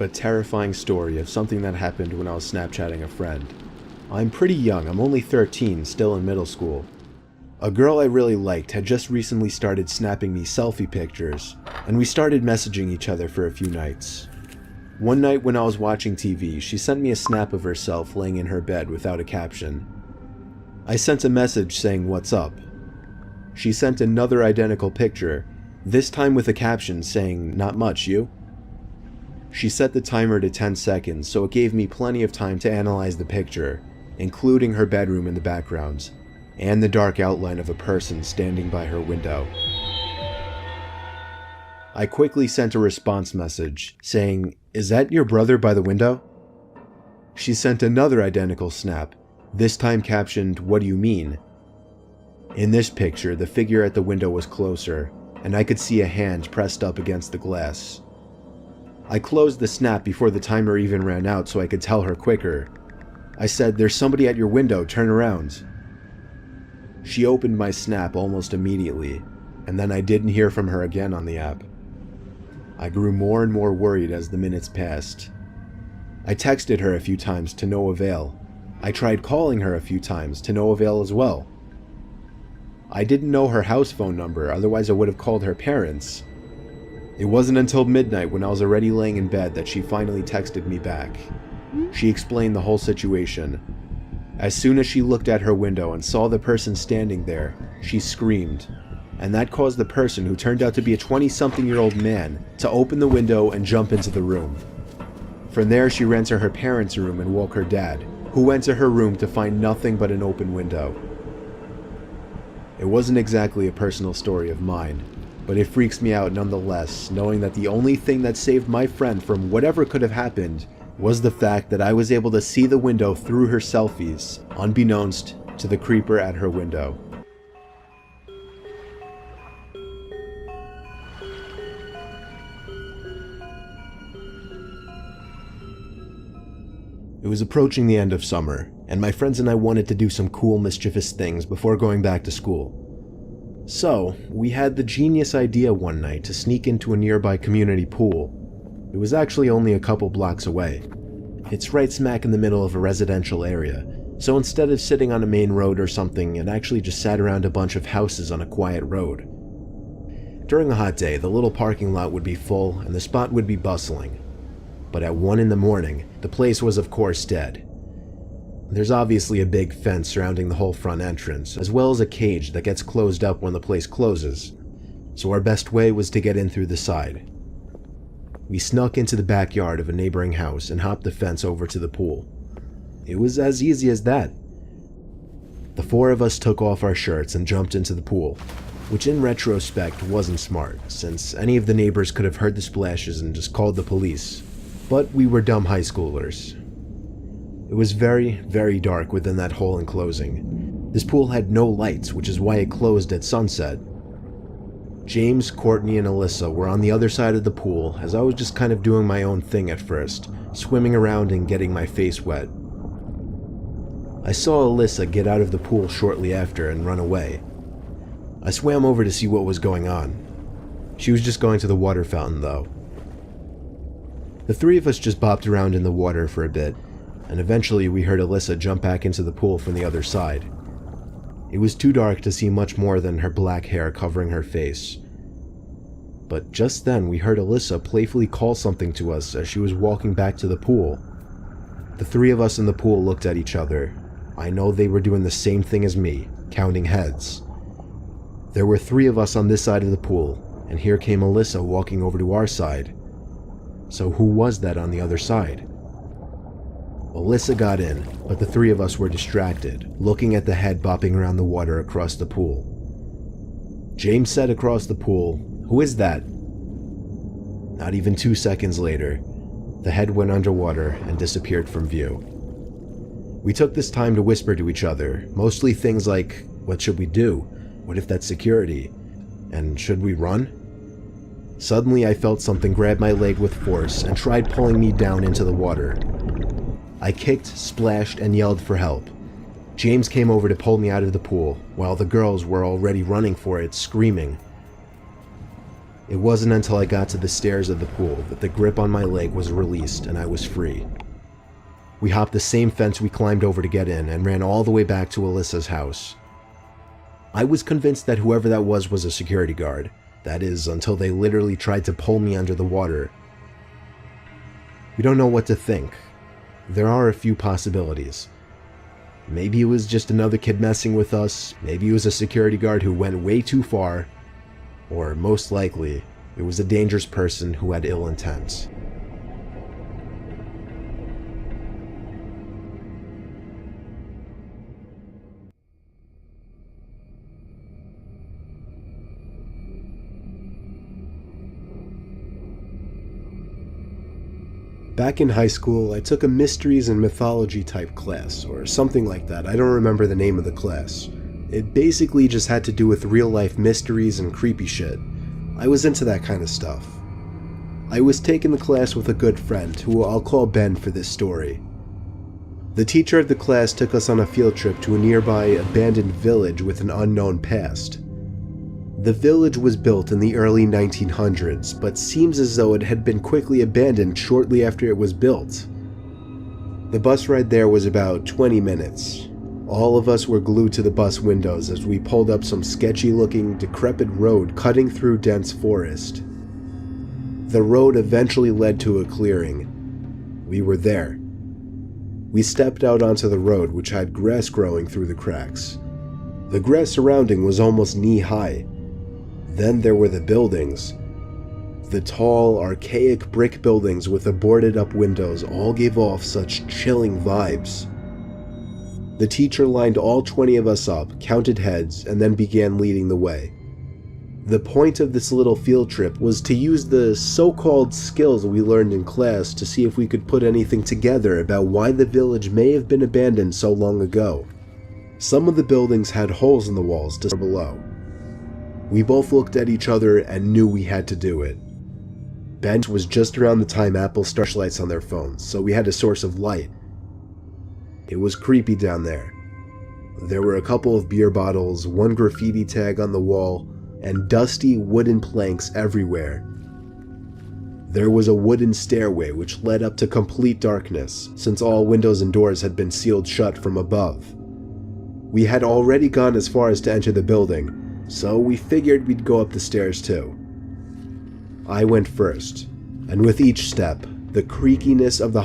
but terrifying story of something that happened when I was Snapchatting a friend. I'm pretty young, I'm only 13, still in middle school. A girl I really liked had just recently started snapping me selfie pictures, and we started messaging each other for a few nights. One night when I was watching TV, she sent me a snap of herself laying in her bed without a caption. I sent a message saying what's up. She sent another identical picture, this time with a caption saying not much, you? She set the timer to 10 seconds, so it gave me plenty of time to analyze the picture, including her bedroom in the background, and the dark outline of a person standing by her window. I quickly sent a response message, saying, "Is that your brother by the window?" She sent another identical snap, this time captioned, "What do you mean?" In this picture, the figure at the window was closer, and I could see a hand pressed up against the glass. I closed the snap before the timer even ran out so I could tell her quicker. I said, "There's somebody at your window, turn around." She opened my snap almost immediately, and then I didn't hear from her again on the app. I grew more and more worried as the minutes passed. I texted her a few times to no avail. I tried calling her a few times to no avail as well. I didn't know her house phone number, otherwise I would have called her parents. It wasn't until midnight when I was already laying in bed that she finally texted me back. She explained the whole situation. As soon as she looked at her window and saw the person standing there, she screamed, and that caused the person, who turned out to be a 20-something-year-old man, to open the window and jump into the room. From there, she ran to her parents' room and woke her dad, who went to her room to find nothing but an open window. It wasn't exactly a personal story of mine, but it freaks me out nonetheless, knowing that the only thing that saved my friend from whatever could have happened was the fact that I was able to see the window through her selfies, unbeknownst to the creeper at her window. It was approaching the end of summer, and my friends and I wanted to do some cool, mischievous things before going back to school. So, we had the genius idea one night to sneak into a nearby community pool. It was actually only a couple blocks away. It's right smack in the middle of a residential area, so instead of sitting on a main road or something, it actually just sat around a bunch of houses on a quiet road. During a hot day, the little parking lot would be full and the spot would be bustling. But at 1 in the morning, the place was of course dead. There's obviously a big fence surrounding the whole front entrance, as well as a cage that gets closed up when the place closes, so our best way was to get in through the side. We snuck into the backyard of a neighboring house and hopped the fence over to the pool. It was as easy as that. The four of us took off our shirts and jumped into the pool, which in retrospect wasn't smart, since any of the neighbors could have heard the splashes and just called the police. But we were dumb high schoolers. It was very, very dark within that whole enclosing. This pool had no lights, which is why it closed at sunset. James, Courtney, and Alyssa were on the other side of the pool, as I was just kind of doing my own thing at first, swimming around and getting my face wet. I saw Alyssa get out of the pool shortly after and run away. I swam over to see what was going on. She was just going to the water fountain though. The three of us just bopped around in the water for a bit, and eventually we heard Alyssa jump back into the pool from the other side. It was too dark to see much more than her black hair covering her face. But just then we heard Alyssa playfully call something to us as she was walking back to the pool. The three of us in the pool looked at each other. I know they were doing the same thing as me, counting heads. There were 3 of us on this side of the pool, and here came Alyssa walking over to our side. So who was that on the other side? Alyssa got in, but the 3 of us were distracted, looking at the head bopping around the water across the pool. James said across the pool, "Who is that?" Not even 2 seconds later, the head went underwater and disappeared from view. We took this time to whisper to each other, mostly things like, what should we do? What if that's security? And should we run? Suddenly I felt something grab my leg with force and tried pulling me down into the water. I kicked, splashed, and yelled for help. James came over to pull me out of the pool, while the girls were already running for it, screaming. It wasn't until I got to the stairs of the pool that the grip on my leg was released and I was free. We hopped the same fence we climbed over to get in and ran all the way back to Alyssa's house. I was convinced that whoever that was a security guard. That is, until they literally tried to pull me under the water. We don't know what to think. There are a few possibilities. Maybe it was just another kid messing with us, maybe it was a security guard who went way too far, or most likely, it was a dangerous person who had ill intent. Back in high school, I took a mysteries and mythology type class, or something like that. I don't remember the name of the class. It basically just had to do with real life mysteries and creepy shit. I was into that kind of stuff. I was taking the class with a good friend, who I'll call Ben for this story. The teacher of the class took us on a field trip to a nearby abandoned village with an unknown past. The village was built in the early 1900s, but seems as though it had been quickly abandoned shortly after it was built. The bus ride there was about 20 minutes. All of us were glued to the bus windows as we pulled up some sketchy-looking, decrepit road cutting through dense forest. The road eventually led to a clearing. We were there. We stepped out onto the road, which had grass growing through the cracks. The grass surrounding was almost knee-high. Then there were the buildings. The tall, archaic brick buildings with the boarded-up windows all gave off such chilling vibes. The teacher lined all 20 of us up, counted heads, and then began leading the way. The point of this little field trip was to use the so-called skills we learned in class to see if we could put anything together about why the village may have been abandoned so long ago. Some of the buildings had holes in the walls just below. We both looked at each other and knew we had to do it. Ben was just around the time Apple started lights on their phones, so we had a source of light. It was creepy down there. There were a couple of beer bottles, one graffiti tag on the wall, and dusty wooden planks everywhere. There was a wooden stairway which led up to complete darkness, since all windows and doors had been sealed shut from above. We had already gone as far as to enter the building, so we figured we'd go up the stairs too. I went first, and with each step, the creakiness of the